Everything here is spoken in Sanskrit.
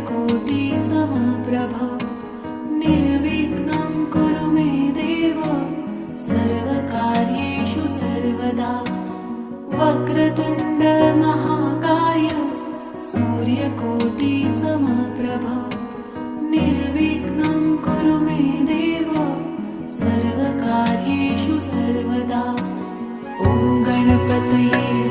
सूर्यकोटिसमप्रभ निर्विघ्नं कुरु मे देव सर्वकार्येषु सर्वदा। वक्रतुण्ड महाकाय सूर्यकोटिसमप्रभ निर्विघ्नं कुरु मे देव सर्वकार्येषु सर्वदा। ॐ गणपतये